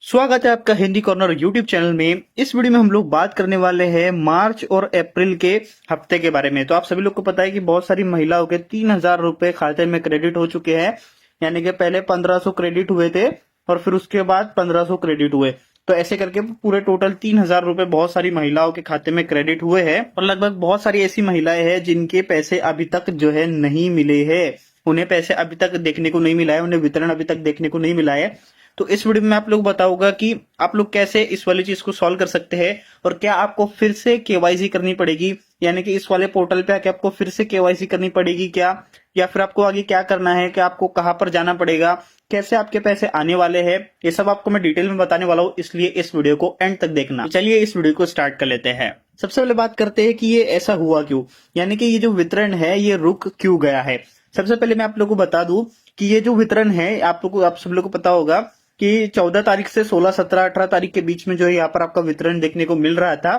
स्वागत है आपका हिंदी कॉर्नर यूट्यूब चैनल में। इस वीडियो में हम लोग बात करने वाले हैं मार्च और अप्रैल के हफ्ते के बारे में। तो आप सभी लोग को पता है कि बहुत सारी महिलाओं के 3,000 रुपए खाते में क्रेडिट हो चुके हैं, यानी कि पहले 1,500 क्रेडिट हुए थे और फिर उसके बाद 1,500 क्रेडिट हुए। तो ऐसे करके पूरे टोटल 3,000 रुपए बहुत सारी महिलाओं के खाते में क्रेडिट हुए हैं और लगभग बहुत सारी ऐसी महिलाएं हैं जिनके पैसे अभी तक जो है नहीं मिले हैं। उन्हें पैसे अभी तक देखने को नहीं मिला है, उन्हें वितरण अभी तक देखने को नहीं मिला है। तो इस वीडियो में आप लोग बताऊंगा कि आप लोग कैसे इस वाली चीज को सॉल्व कर सकते हैं और क्या आपको फिर से केवाईसी करनी पड़ेगी, यानी कि इस वाले पोर्टल पे आके आपको फिर से केवाईसी करनी पड़ेगी क्या, या फिर आपको आगे क्या करना है, कि आपको कहां पर जाना पड़ेगा, कैसे आपके पैसे आने वाले हैं, ये सब आपको मैं डिटेल में बताने वाला हूं, इसलिए इस वीडियो को एंड तक देखना। तो चलिए इस वीडियो को स्टार्ट कर लेते हैं। सबसे पहले बात करते हैं कि ये ऐसा हुआ क्यों, यानी कि ये जो वितरण है ये रुक क्यों गया है। सबसे पहले मैं आप लोगों को बता दूं कि ये जो वितरण है आप सब लोगों को पता होगा कि 14 तारीख से 16, 17, 18 तारीख के बीच में जो है यहाँ पर आपका वितरण देखने को मिल रहा था।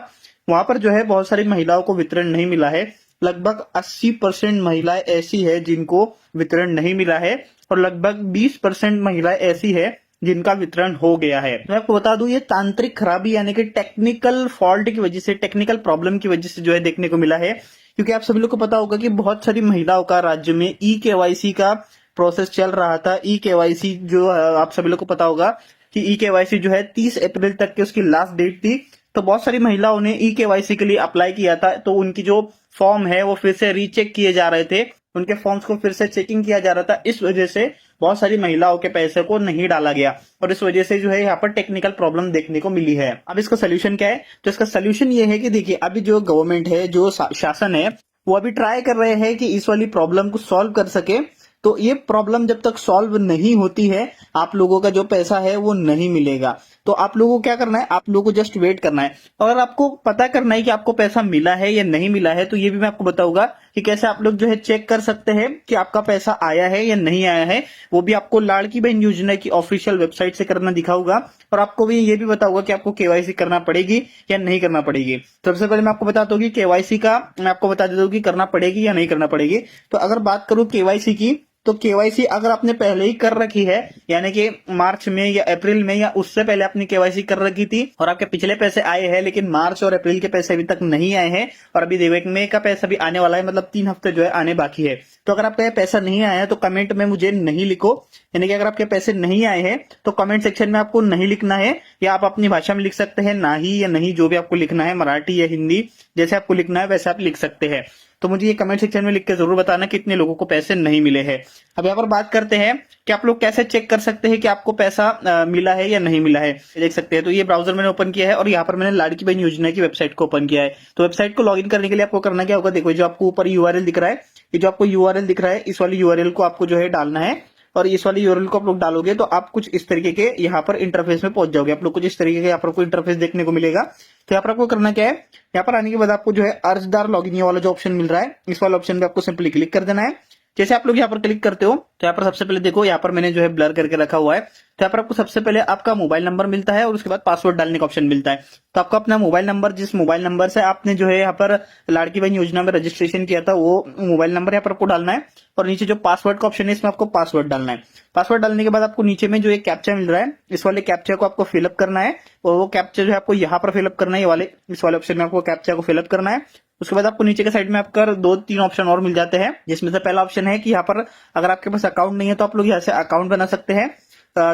वहां पर जो है बहुत सारी महिलाओं को वितरण नहीं मिला है। लगभग 80% महिलाएं ऐसी है जिनको वितरण नहीं मिला है और लगभग 20% महिलाएं ऐसी है जिनका वितरण हो गया है। मैं आपको बता दूं ये तांत्रिक खराबी यानी कि टेक्निकल फॉल्ट की वजह से, टेक्निकल प्रॉब्लम की वजह से जो है देखने को मिला है। क्योंकि आप सभी लोग को पता होगा कि बहुत सारी महिलाओं का राज्य में ई-केवाईसी का प्रोसेस चल रहा था। ई-केवाईसी जो आप सभी लोग को पता होगा कि ई-केवाईसी जो है 30 अप्रैल तक की उसकी लास्ट डेट थी। तो बहुत सारी महिलाओं ने ई-केवाईसी के लिए अप्लाई किया था, तो उनकी जो फॉर्म है वो फिर से रीचेक किए जा रहे थे, उनके फॉर्म्स को फिर से चेकिंग किया जा रहा था। इस वजह से बहुत सारी महिलाओं के पैसे को नहीं डाला गया और इस वजह से जो है यहाँ पर टेक्निकल प्रॉब्लम देखने को मिली है। अब इसका सोल्यूशन क्या है? तो इसका सोल्यूशन ये है कि देखिए, अभी जो गवर्नमेंट है, जो शासन है, वो अभी ट्राई कर रहे हैं कि इस वाली प्रॉब्लम को सॉल्व कर सके। तो ये प्रॉब्लम जब तक सॉल्व नहीं होती है, आप लोगों का जो पैसा है वो नहीं मिलेगा। तो आप लोगों को क्या करना है, आप लोगों को जस्ट वेट करना है। अगर आपको पता करना है कि आपको पैसा मिला है या नहीं मिला है, तो ये भी मैं आपको बताऊंगा कि कैसे आप लोग जो है चेक कर सकते हैं कि आपका पैसा आया है या नहीं आया है। वो भी आपको लाड़की बहन योजना की ऑफिशियल वेबसाइट से करना दिखाऊंगा और आपको भी ये भी बताऊंगा कि आपको केवाईसी करना पड़ेगी या नहीं करना पड़ेगी। सबसे पहले मैं आपको बताता हूँ कि केवाईसी का मैं आपको बता देता हूँ कि करना पड़ेगी या नहीं करना पड़ेगी। तो अगर बात करूं केवाईसी की, तो केवाईसी अगर आपने पहले ही कर रखी है, यानी कि मार्च में या अप्रैल में या उससे पहले आपने केवाईसी कर रखी थी और आपके पिछले पैसे आए हैं, लेकिन मार्च और अप्रैल के पैसे अभी तक नहीं आए हैं और अभी मई का पैसा भी आने वाला है, मतलब 3 हफ्ते जो है आने बाकी है। तो अगर आपका पैसा नहीं आया है तो कमेंट में मुझे नहीं लिखो, यानी कि अगर आपके पैसे नहीं आए हैं तो कमेंट सेक्शन में आपको नहीं लिखना है, या आप अपनी भाषा में लिख सकते हैं, ना ही या नहीं, जो भी आपको लिखना है, मराठी या हिंदी, जैसे आपको लिखना है वैसे आप लिख सकते हैं। तो मुझे ये कमेंट सेक्शन में लिख के जरूर बताना कितने लोगों को पैसे नहीं मिले हैं। अब यहाँ पर बात करते हैं कि आप लोग कैसे चेक कर सकते हैं कि आपको पैसा मिला है या नहीं मिला है। देख सकते हैं, तो ये ब्राउजर मैंने ओपन किया है और यहाँ पर मैंने लाड़की बहन योजना की वेबसाइट को ओपन किया है। तो वेबसाइट को लॉगिन करने के लिए आपको करना क्या होगा, देखो जो आपको ऊपर यूआरएल दिख रहा है, ये जो आपको यूआरएल दिख रहा है, इस वाली यूआरएल को आपको जो है डालना है और इस वाली यूआरएल को आप लोग डालोगे तो आप कुछ इस तरीके के यहाँ पर इंटरफेस में पहुंच जाओगे। आप लोग कुछ इस तरीके के यहाँ पर कोई इंटरफेस देखने को मिलेगा। तो यहाँ पर आपको करना क्या है, यहाँ पर आने के बाद आपको जो है अर्जदार लॉगिन ये वाला जो ऑप्शन मिल रहा है, इस वाले ऑप्शन पे आपको सिंपली क्लिक कर देना है। जैसे आप लोग यहाँ पर क्लिक करते हो तो यहाँ पर सबसे पहले देखो, यहाँ पर मैंने जो है ब्लर करके रखा हुआ है। तो यहाँ पर आपको सबसे पहले आपका मोबाइल नंबर मिलता है और उसके बाद पासवर्ड डालने का ऑप्शन मिलता है। तो आपको अपना मोबाइल नंबर, जिस मोबाइल नंबर से आपने जो है यहाँ पर लाड़की बहन योजना में रजिस्ट्रेशन किया था, वो मोबाइल नंबर यहाँ पर आपको डालना है और नीचे जो पासवर्ड का ऑप्शन है इसमें आपको पासवर्ड डालना है। पासवर्ड डालने के बाद आपको नीचे में जो एक कैप्चा मिल रहा है, इस वाले कैप्चा को आपको फिलअप करना है और वो कैप्चा जो है आपको यहाँ पर फिलअप करना है, इस वाले ऑप्शन में आपको कैप्चा को फिलअप करना है। उसके बाद आपको नीचे के साइड में आपका 2-3 ऑप्शन और मिल जाते हैं, जिसमें से पहला ऑप्शन है कि यहाँ पर अगर आपके पास अकाउंट नहीं है तो आप लोग यहाँ से अकाउंट बना सकते हैं।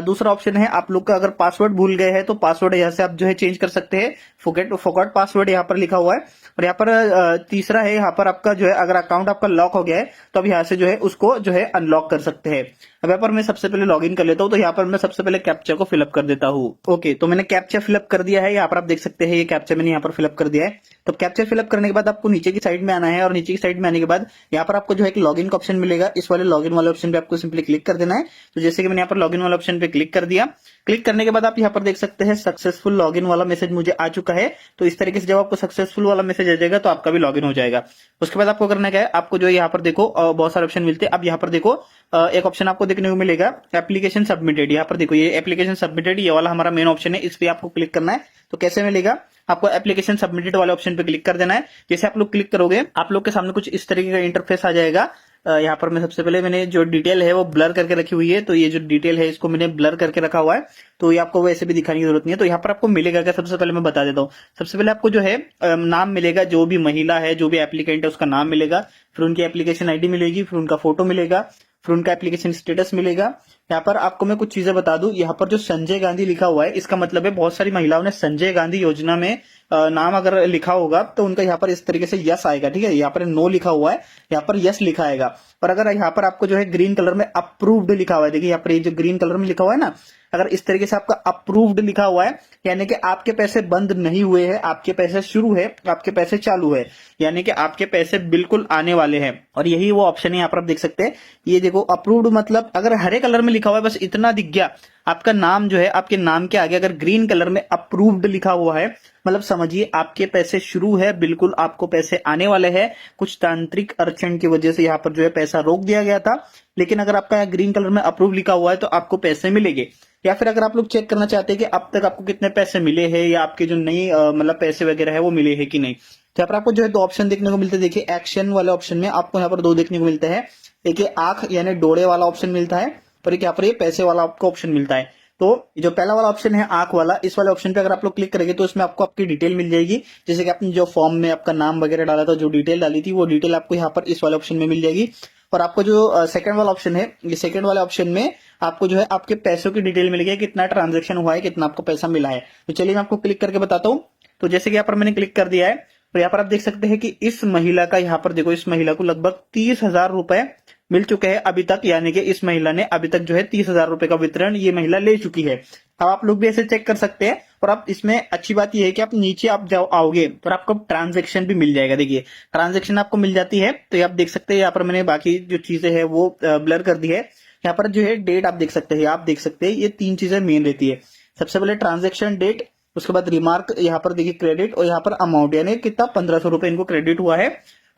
दूसरा ऑप्शन है आप लोग का अगर पासवर्ड भूल गए हैं तो पासवर्ड यहाँ से आप जो है चेंज कर सकते हैं, फॉरगॉट पासवर्ड यहाँ पर लिखा हुआ है। और यहाँ पर तीसरा है, यहाँ पर आपका जो है अगर अकाउंट आपका लॉक हो गया है तो अब यहाँ से जो है उसको जो है अनलॉक कर सकते हैं। अब यहाँ पर मैं सबसे पहले लॉगिन कर लेता हूँ, तो यहाँ पर मैं सबसे पहले कैप्चा को फिलअप कर देता हूँ। ओके, तो मैंने कैप्चा फिलअप कर दिया है, यहाँ पर आप देख सकते हैं ये कैप्चा मैंने यहाँ पर फिलअप कर दिया है। तो कैप्चा फिलअप करने के बाद आपको नीचे की साइड में आना है और नीचे की साइड में आने के बाद यहाँ पर आपको जो है एक लॉगिन का ऑप्शन मिलेगा, इस वाले लॉगिन वाले ऑप्शन पे आपको सिंपली क्लिक कर देना है। तो जैसे कि मैंने यहाँ पर लॉगिन वाले ऑप्शन पे क्लिक कर दिया, क्लिक करने के बाद आप यहाँ पर देख सकते हैं सक्सेसफुल लॉगिन वाला मैसेज मुझे आ चुका है। तो इस तरीके से जब आपको सक्सेसफुल वाला मैसेज आ जाएगा तो आपका भी लॉगिन हो जाएगा। उसके बाद आपको करना क्या है, आपको जो यहाँ पर देखो बहुत सारे ऑप्शन मिलते हैं। अब यहाँ पर देखो एक ऑप्शन आपको देखने को मिलेगा एप्लीकेशन सबमिटेड। यहाँ पर देखो ये एप्लीकेशन सबमिटेड, ये वाला हमारा मेन ऑप्शन है, इस पे आपको क्लिक करना है। तो कैसे मिलेगा, आपको एप्लीकेशन सबमिटेड वाले ऑप्शन पे क्लिक कर देना है। जैसे आप लोग क्लिक करोगे आप लोग के सामने कुछ इस तरीके का इंटरफेस आ जाएगा। यहाँ पर मैं सबसे पहले मैंने जो डिटेल है वो ब्लर करके रखी हुई है, तो ये जो डिटेल है इसको मैंने ब्लर करके रखा हुआ है, तो ये आपको वैसे भी दिखाने की जरूरत नहीं है। तो यहाँ पर आपको मिलेगा क्या, सबसे पहले मैं बता देता हूँ। सबसे पहले आपको जो है नाम मिलेगा, जो भी महिला है, जो भी एप्लीकेंट है उसका नाम मिलेगा, फिर उनकी एप्लीकेशन आईडी मिलेगी, फिर उनका फोटो मिलेगा, फिर उनका एप्लीकेशन स्टेटस मिलेगा। यहाँ पर आपको मैं कुछ चीजें बता दूं, यहाँ पर जो संजय गांधी लिखा हुआ है इसका मतलब है बहुत सारी महिलाओं ने संजय गांधी योजना में नाम अगर लिखा होगा तो उनका यहाँ पर इस तरीके से यस आएगा, ठीक है। यहाँ पर नो लिखा हुआ है, यहाँ पर यस लिखा आएगा। पर अगर यहाँ पर आपको जो है ग्रीन कलर में अप्रूव्ड लिखा हुआ है, देखिए यहाँ पर ये जो ग्रीन कलर में लिखा हुआ है ना, अगर इस तरीके से आपका अप्रूव्ड लिखा हुआ है, यानी कि आपके पैसे बंद नहीं हुए हैं, आपके पैसे शुरू है, आपके पैसे चालू है, यानी कि आपके पैसे बिल्कुल आने वाले हैं। और यही वो ऑप्शन है, यहाँ पर आप देख सकते हैं, ये देखो अप्रूव्ड मतलब अगर हरे कलर में लिखा हुआ है बस इतना दिख गया, आपका नाम जो है आपके नाम के आगे अगर ग्रीन कलर में अप्रूव्ड लिखा हुआ है, मतलब समझिए आपके पैसे शुरू है, बिल्कुल आपको पैसे आने वाले हैं। कुछ तांत्रिक अड़चन की वजह से यहाँ पर जो है पैसा रोक दिया गया था, लेकिन अगर आपका यहाँ ग्रीन कलर में अप्रूव लिखा हुआ है तो आपको पैसे मिलेंगे। या फिर अगर आप लोग चेक करना चाहते हैं कि अब तक आपको कितने पैसे मिले हैं या आपके जो नई मतलब पैसे वगैरह है वो मिले हैं कि नहीं, तो यहाँ पर आपको जो है दो ऑप्शन देखने को मिलते हैं। देखिए एक्शन वाले ऑप्शन में आपको यहाँ पर दो देखने को मिलता है, एक ये आंख यानी डोळे वाला ऑप्शन मिलता है, और एक यहाँ पर ये पैसे वाला आपको ऑप्शन मिलता है। तो जो पहला वाला ऑप्शन है आंख वाला, इस वाले ऑप्शन पे अगर आप लोग क्लिक करेंगे तो इसमें आपको आपकी डिटेल मिल जाएगी, जैसे कि आपने जो फॉर्म में आपका नाम वगैरह डाला था, जो डिटेल डाली थी वो डिटेल आपको यहाँ पर इस वाले ऑप्शन में मिल जाएगी। और आपको जो सेकंड वाला ऑप्शन है, ये सेकंड वाले ऑप्शन में आपको जो है आपके पैसों की डिटेल मिलेगी, कितना ट्रांजेक्शन हुआ है, कितना आपको पैसा मिला है। तो चलिए मैं आपको क्लिक करके बताता हूँ। तो जैसे कि यहाँ पर मैंने क्लिक कर दिया है, और यहाँ पर आप देख सकते हैं कि इस महिला का, यहाँ पर देखो इस महिला को लगभग 30,000 रुपए मिल चुके हैं अभी तक, यानी कि इस महिला ने अभी तक जो है 30,000 रुपए का वितरण ये महिला ले चुकी है। अब आप लोग भी ऐसे चेक कर सकते हैं। और आप इसमें अच्छी बात यह है कि आप नीचे आप जाओ आओगे तो आपको ट्रांजैक्शन भी मिल जाएगा। देखिए ट्रांजैक्शन आपको मिल जाती है, तो ये आप देख सकते हैं, यहाँ पर मैंने बाकी जो चीजें है वो ब्लर कर दी है। यहाँ पर जो है डेट आप देख सकते हैं, आप देख सकते हैं ये तीन चीजें मेन रहती है। सबसे पहले ट्रांजेक्शन डेट, उसके बाद रिमार्क, यहाँ पर देखिए क्रेडिट, और यहाँ पर अमाउंट, यानी कितना 1500 रुपए इनको क्रेडिट हुआ है।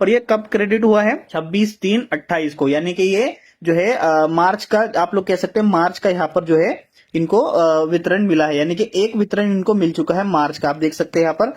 और ये कब क्रेडिट हुआ है, 26/3/28 को, यानी कि ये जो है मार्च का, आप लोग कह सकते हैं मार्च का यहाँ पर जो है इनको वितरण मिला है, यानी कि एक वितरण इनको मिल चुका है मार्च का। आप देख सकते हैं यहाँ पर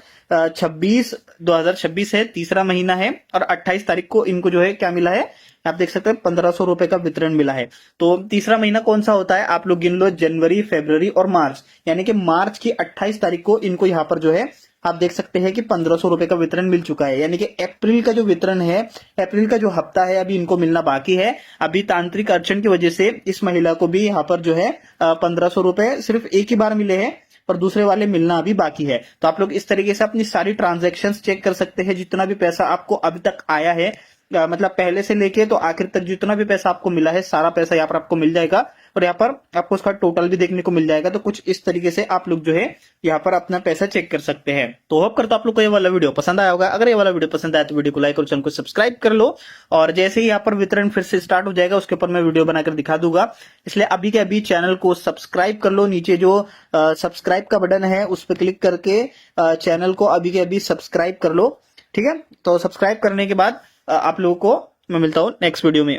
2026 है, तीसरा महीना है, और 28 तारीख को इनको जो है क्या मिला है, आप देख सकते हैं 1500 रुपए का वितरण मिला है। तो तीसरा महीना कौन सा होता है, आप लोग गिन लो, जनवरी, फरवरी और मार्च, यानी कि मार्च की 28 तारीख को इनको यहाँ पर जो है आप देख सकते हैं कि 1500 रुपए का वितरण मिल चुका है। यानी कि अप्रैल का जो वितरण है, अप्रैल का जो हफ्ता है अभी इनको मिलना बाकी है। अभी तांत्रिक अड़चन की वजह से इस महिला को भी यहाँ पर जो है 1500 रुपए सिर्फ एक ही बार मिले हैं, पर दूसरे वाले मिलना अभी बाकी है। तो आप लोग इस तरीके से अपनी सारी ट्रांजैक्शंस चेक कर सकते हैं, जितना भी पैसा आपको अभी तक आया है, मतलब पहले से लेके तो आखिर तक जितना भी पैसा आपको मिला है सारा पैसा यहाँ पर आपको मिल जाएगा, और यहाँ पर आपको उसका टोटल भी देखने को मिल जाएगा। तो कुछ इस तरीके से आप लोग जो है यहाँ पर अपना पैसा चेक कर सकते हैं। तो होप करता हूं आप लोग को ये वाला वीडियो पसंद आया होगा। अगर ये वाला वीडियो पसंद आया तो वीडियो को लाइक और चैनल को सब्सक्राइब कर लो, और जैसे ही यहाँ पर वितरण फिर से स्टार्ट हो जाएगा उसके ऊपर मैं वीडियो बनाकर दिखा दूंगा, इसलिए अभी के अभी चैनल को सब्सक्राइब कर लो। नीचे जो सब्सक्राइब का बटन है उस पर क्लिक करके चैनल को अभी के अभी सब्सक्राइब कर लो, ठीक है। तो सब्सक्राइब करने के बाद आप लोगों को मैं मिलता हूँ नेक्स्ट वीडियो में।